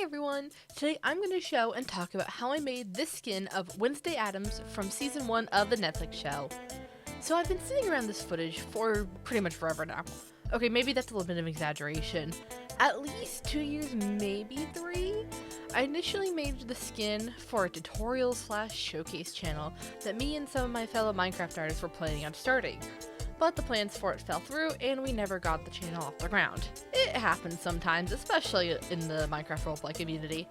Hey everyone! Today I'm going to show and talk about how I made this skin of Wednesday Addams from season 1 of the Netflix show. So I've been sitting around this footage for pretty much forever now. Okay, maybe that's a little bit of exaggeration. At least 2 years, maybe 3? I initially made the skin for a tutorial slash showcase channel that me and some of my fellow Minecraft artists were planning on starting. But the plans for it fell through and we never got the channel off the ground. It happens sometimes, especially in the Minecraft roleplay community.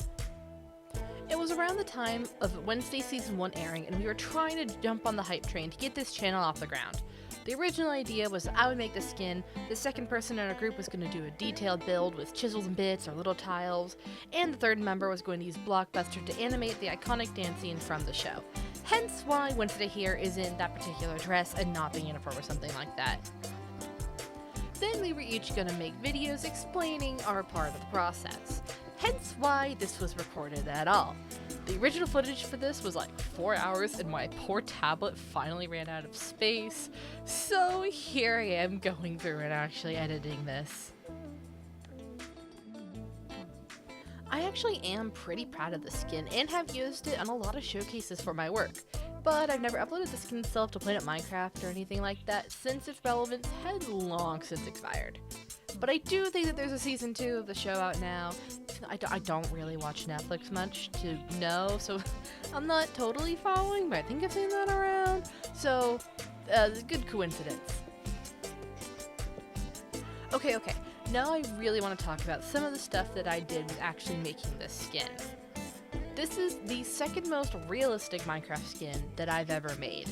It was around the time of Wednesday Season 1 airing and we were trying to jump on the hype train to get this channel off the ground. The original idea was I would make the skin, the second person in our group was going to do a detailed build with chisels and bits or little tiles, and the third member was going to use Blockbuster to animate the iconic dance scene from the show. Hence why Wednesday here is in that particular dress and not the uniform or something like that. Then we were each going to make videos explaining our part of the process. Hence why this was recorded at all. The original footage for this was like 4 hours and my poor tablet finally ran out of space. So here I am going through and actually editing this. I actually am pretty proud of the skin and have used it on a lot of showcases for my work, but I've never uploaded the skin itself to Planet Minecraft or anything like that since its relevance had long since expired. But I do think that there's a season 2 of the show out now. I don't really watch Netflix much to know, so I'm not totally following, but I think I've seen that around. So, good coincidence. Okay. Now I really want to talk about some of the stuff that I did with actually making this skin. This is the second most realistic Minecraft skin that I've ever made,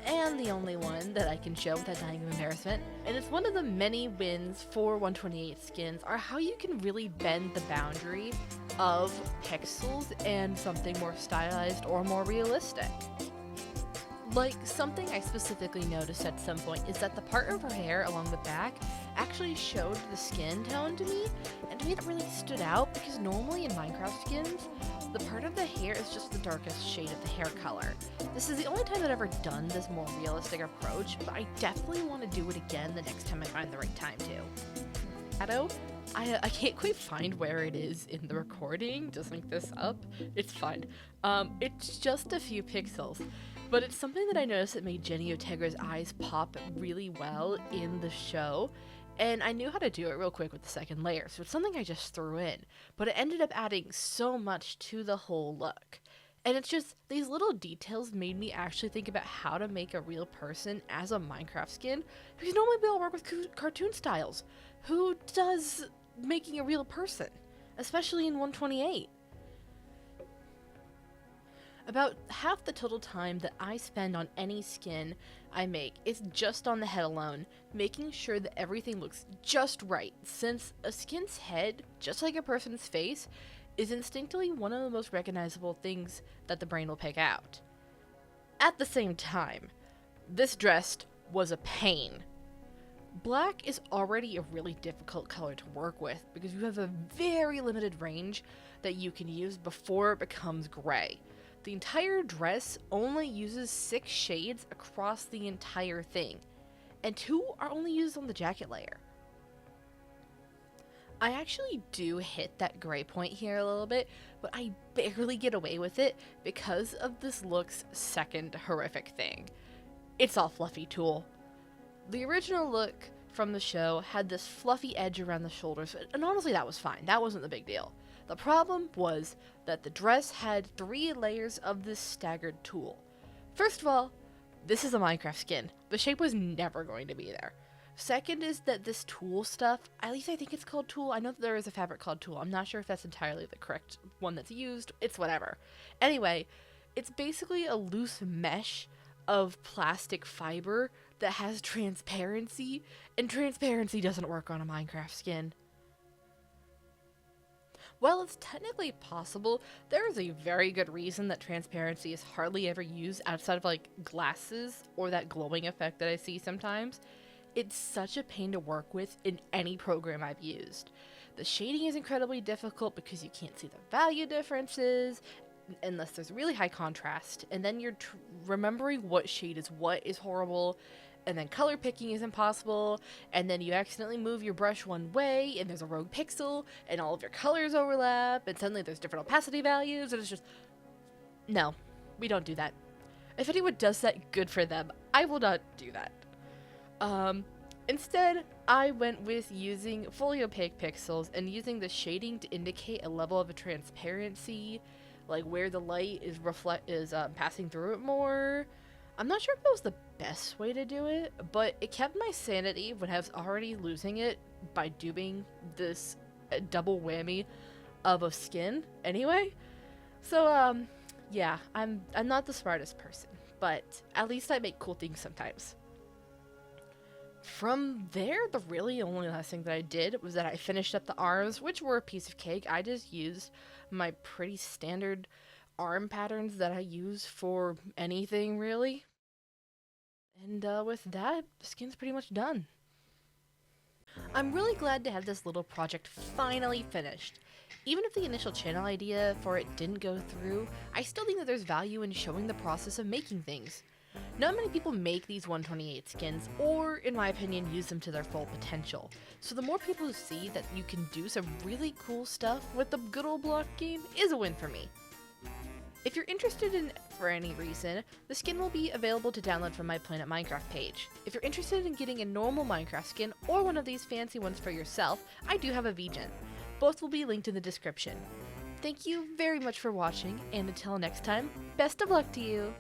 and the only one that I can show without dying of embarrassment. And it's one of the many wins for 128 skins are how you can really bend the boundary of pixels and something more stylized or more realistic. Like, something I specifically noticed at some point is that the part of her hair along the back actually showed the skin tone to me, and to me that really stood out because normally in Minecraft skins, the part of the hair is just the darkest shade of the hair color. This is the only time I've ever done this more realistic approach, but I definitely want to do it again the next time I find the right time to. Shadow? I can't quite find where it is in the recording, just link this up. It's fine. It's just a few pixels. But it's something that I noticed that made Jenny Otegra's eyes pop really well in the show, and I knew how to do it real quick with the second layer, so it's something I just threw in, but it ended up adding so much to the whole look. And it's just, these little details made me actually think about how to make a real person as a Minecraft skin, because normally we all work with cartoon styles. Who does making a real person? Especially in 128. About half the total time that I spend on any skin I make is just on the head alone, making sure that everything looks just right, since a skin's head, just like a person's face, is instinctively one of the most recognizable things that the brain will pick out. At the same time, this dress was a pain. Black is already a really difficult color to work with because you have a very limited range that you can use before it becomes gray. The entire dress only uses 6 shades across the entire thing, and 2 are only used on the jacket layer. I actually do hit that gray point here a little bit, but I barely get away with it because of this look's second horrific thing. It's all fluffy tulle. The original look from the show had this fluffy edge around the shoulders, and honestly that was fine, that wasn't the big deal. The problem was that the dress had 3 layers of this staggered tulle. First of all, this is a Minecraft skin. The shape was never going to be there. Second is that this tulle stuff, at least I think it's called tulle. I know that there is a fabric called tulle. I'm not sure if that's entirely the correct one that's used. It's whatever. Anyway, it's basically a loose mesh of plastic fiber that has transparency, and transparency doesn't work on a Minecraft skin. While it's technically possible, there is a very good reason that transparency is hardly ever used outside of like glasses or that glowing effect that I see sometimes. It's such a pain to work with in any program I've used. The shading is incredibly difficult because you can't see the value differences unless there's really high contrast, and then you're remembering what shade is what is horrible, and then color picking is impossible, and then you accidentally move your brush one way, and there's a rogue pixel, and all of your colors overlap, and suddenly there's different opacity values, and it's just... No, we don't do that. If anyone does that, good for them. I will not do that. Instead, I went with using fully opaque pixels and using the shading to indicate a level of a transparency, like where the light is passing through it more. I'm not sure if that was the best way to do it, but it kept my sanity when I was already losing it by doing this double whammy of a skin anyway. So, yeah, I'm not the smartest person, but at least I make cool things sometimes. From there, the really only last thing that I did was that I finished up the arms, which were a piece of cake. I just used my pretty standard arm patterns that I use for anything, really. And with that, the skin's pretty much done. I'm really glad to have this little project finally finished. Even if the initial channel idea for it didn't go through, I still think that there's value in showing the process of making things. Not many people make these 128 skins, or, in my opinion, use them to their full potential. So the more people who see that you can do some really cool stuff with the good old block game is a win for me. If you're interested in it for any reason, the skin will be available to download from my Planet Minecraft page. If you're interested in getting a normal Minecraft skin, or one of these fancy ones for yourself, I do have a VGen. Both will be linked in the description. Thank you very much for watching, and until next time, best of luck to you!